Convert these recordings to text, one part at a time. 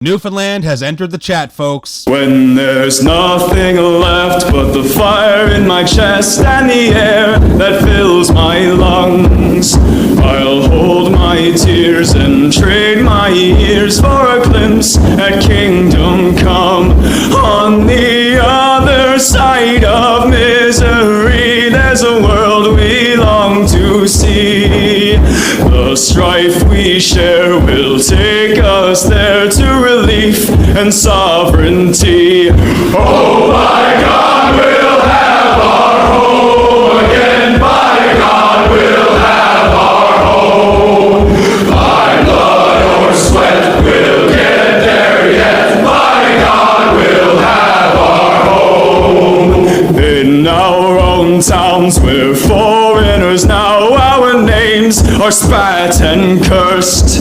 Newfoundland has entered the chat, folks. When there's nothing left but the fire in my chest and the air that fills my lungs, I'll hold my tears and trade my years for a glimpse at kingdom come. On the other side of misery, there's a world we long to see. The strife we share will take us there to relief and sovereignty. Oh my God, we'll have our home again. By God, we'll have our home. By blood or sweat, we'll get there yet. By God, we'll have our home. In our own towns, we're foreigners now. Our names are spat and cursed.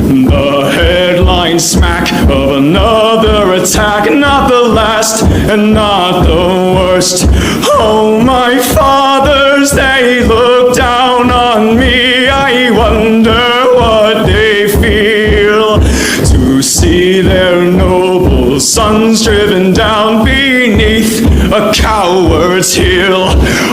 The headline smack of another attack, not the last and not the worst. Oh, my fathers, they look down on me. I wonder what they feel to see their noble sons driven down beneath a coward's heel.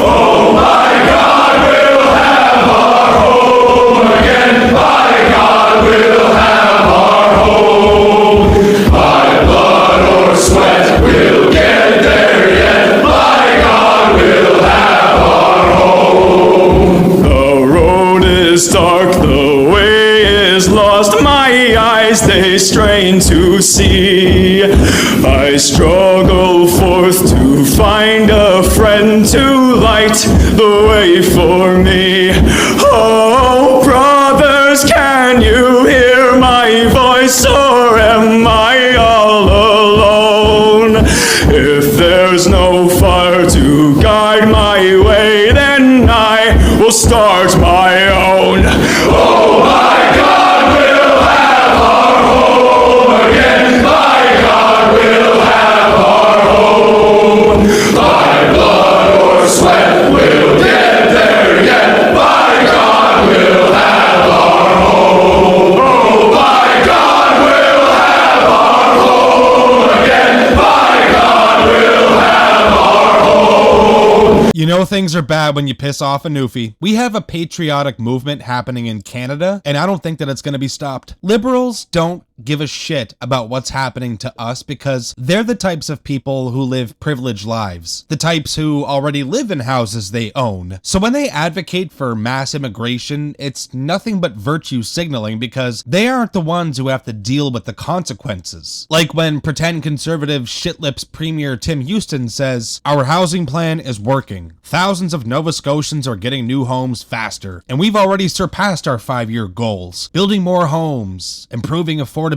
Oh, my God, we'll have our home again. By God, we'll have our home. By blood or sweat, we'll get there yet. By God, we'll have our home. The road is dark, the way is lost. My eyes, they strain to see. I struggle forth to find a friend to light the way for me. Oh, brothers, can you hear my voice, or am I all alone? If there's no fire to guide my way, then I will start my own. Oh my God, we'll have our home again. By God, we'll have our home. By blood or sweat, we'll get there yet. By God, we'll have our home. Oh, by God, we'll have our home again. By God, we'll have our home. You know things are bad when you piss off a Newfie. We have a patriotic movement happening in Canada, and I don't think that it's going to be stopped. Liberals don't give a shit about what's happening to us because they're the types of people who live privileged lives, the types who already live in houses they own. So when they advocate for mass immigration, it's nothing but virtue signaling because they aren't the ones who have to deal with the consequences. Like when pretend conservative shitlips Premier Tim Houston says, "Our housing plan is working. Thousands of Nova Scotians are getting new homes faster, and we've already surpassed our 5-year goals, building more homes, improving affordability,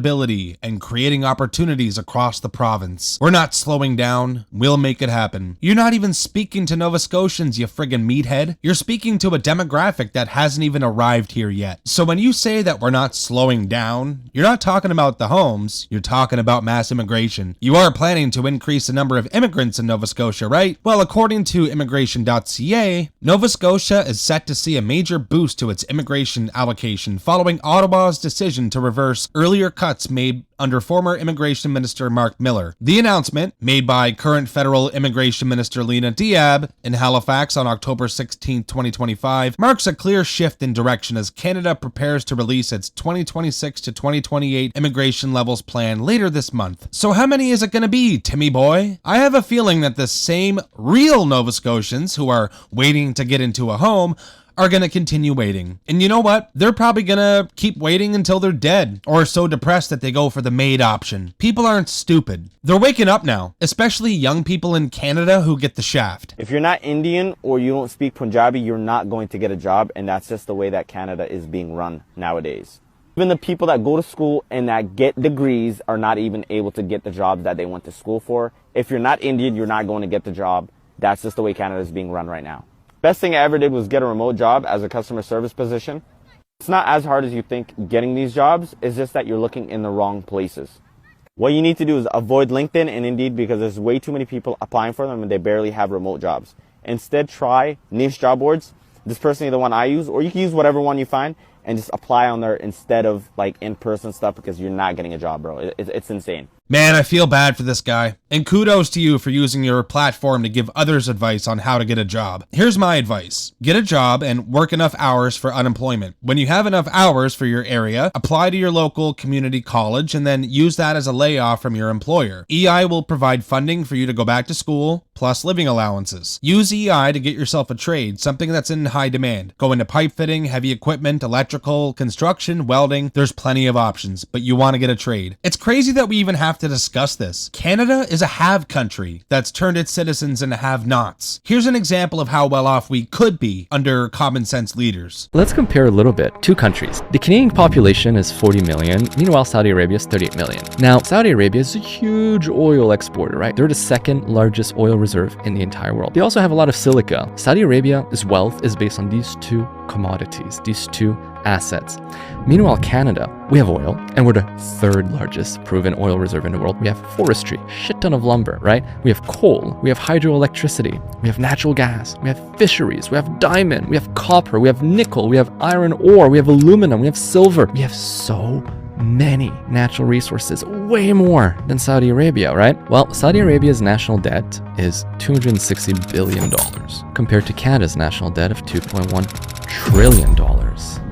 and creating opportunities across the province. We're not slowing down. We'll make it happen." You're not even speaking to Nova Scotians, you friggin' meathead. You're speaking to a demographic that hasn't even arrived here yet. So when you say that we're not slowing down, you're not talking about the homes, you're talking about mass immigration. You are planning to increase the number of immigrants in Nova Scotia, right? Well, according to immigration.ca, Nova Scotia is set to see a major boost to its immigration allocation following Ottawa's decision to reverse earlier cuts made under former Immigration Minister Mark Miller. The announcement, made by current federal Immigration Minister Lena Diab in Halifax on October 16, 2025, marks a clear shift in direction as Canada prepares to release its 2026 to 2028 immigration levels plan later this month. So how many is it going to be, Timmy boy? I have a feeling that the same real Nova Scotians who are waiting to get into a home are going to continue waiting. And you know what? They're probably going to keep waiting until they're dead or so depressed that they go for the maid option. People aren't stupid. They're waking up now, especially young people in Canada who get the shaft. If you're not Indian or you don't speak Punjabi, you're not going to get a job, and that's just the way that Canada is being run nowadays. Even the people that go to school and that get degrees are not even able to get the jobs that they went to school for. If you're not Indian, you're not going to get the job. That's just the way Canada is being run right now. Best thing I ever did was get a remote job as a customer service position. It's not as hard as you think getting these jobs. It's just that you're looking in the wrong places. What you need to do is avoid LinkedIn and Indeed because there's way too many people applying for them and they barely have remote jobs. Instead, try niche job boards. This personally the one I use, or you can use whatever one you find, and just apply on there instead of like in-person stuff, because you're not getting a job, bro. It's insane. Man, I feel bad for this guy. And kudos to you for using your platform to give others advice on how to get a job. Here's my advice. Get a job and work enough hours for unemployment. When you have enough hours for your area, apply to your local community college and then use that as a layoff from your employer. EI will provide funding for you to go back to school, plus living allowances. Use EI to get yourself a trade, something that's in high demand. Go into pipe fitting, heavy equipment, electrical, construction, welding. There's plenty of options, but you want to get a trade. It's crazy that we even have to discuss this. Canada is a have country that's turned its citizens into have-nots. Here's an example of how well off we could be under common sense leaders. Let's compare a little bit. Two countries. The Canadian population is 40 million. Meanwhile, Saudi Arabia is 38 million. Now, Saudi Arabia is a huge oil exporter, right? They're the second largest oil reserve in the entire world. They also have a lot of silica. Saudi Arabia's wealth is based on these two commodities, these two assets. Meanwhile, Canada, we have oil, and we're the third largest proven oil reserve in the world. We have forestry, shit ton of lumber, right? We have coal, we have hydroelectricity, we have natural gas, we have fisheries, we have diamond, we have copper, we have nickel, we have iron ore, we have aluminum, we have silver. We have so many natural resources, way more than Saudi Arabia, right? Well, Saudi Arabia's national debt is $260 billion compared to Canada's national debt of $2.1 trillion.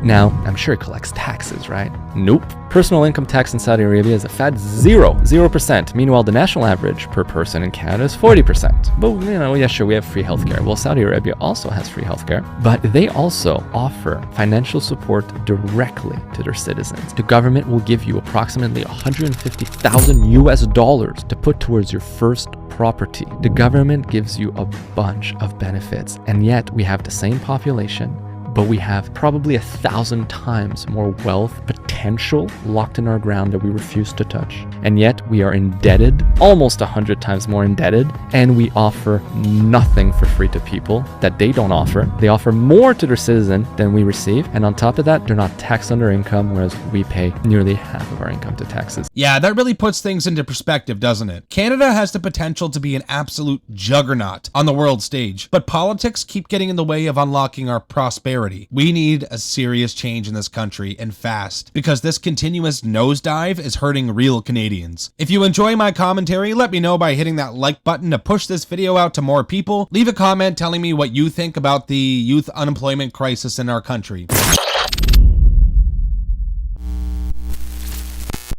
Now, I'm sure it collects taxes, right? Nope. Personal income tax in Saudi Arabia is a fat 0%. Meanwhile, the national average per person in Canada is 40%. But, yeah, sure, we have free healthcare. Well, Saudi Arabia also has free healthcare, but they also offer financial support directly to their citizens. The government will give you approximately $150,000 to put towards your first property. The government gives you a bunch of benefits, and yet we have the same population, but we have probably 1,000 times more wealth potential locked in our ground that we refuse to touch. And yet we are indebted, almost 100 times more indebted, and we offer nothing for free to people that they don't offer. They offer more to their citizen than we receive, and on top of that, they're not taxed on their income, whereas we pay nearly half of our income to taxes. Yeah, that really puts things into perspective, doesn't it? Canada has the potential to be an absolute juggernaut on the world stage, but politics keep getting in the way of unlocking our prosperity. We need a serious change in this country, and fast, because this continuous nosedive is hurting real Canadians. If you enjoy my commentary, let me know by hitting that like button to push this video out to more people. Leave a comment telling me what you think about the youth unemployment crisis in our country.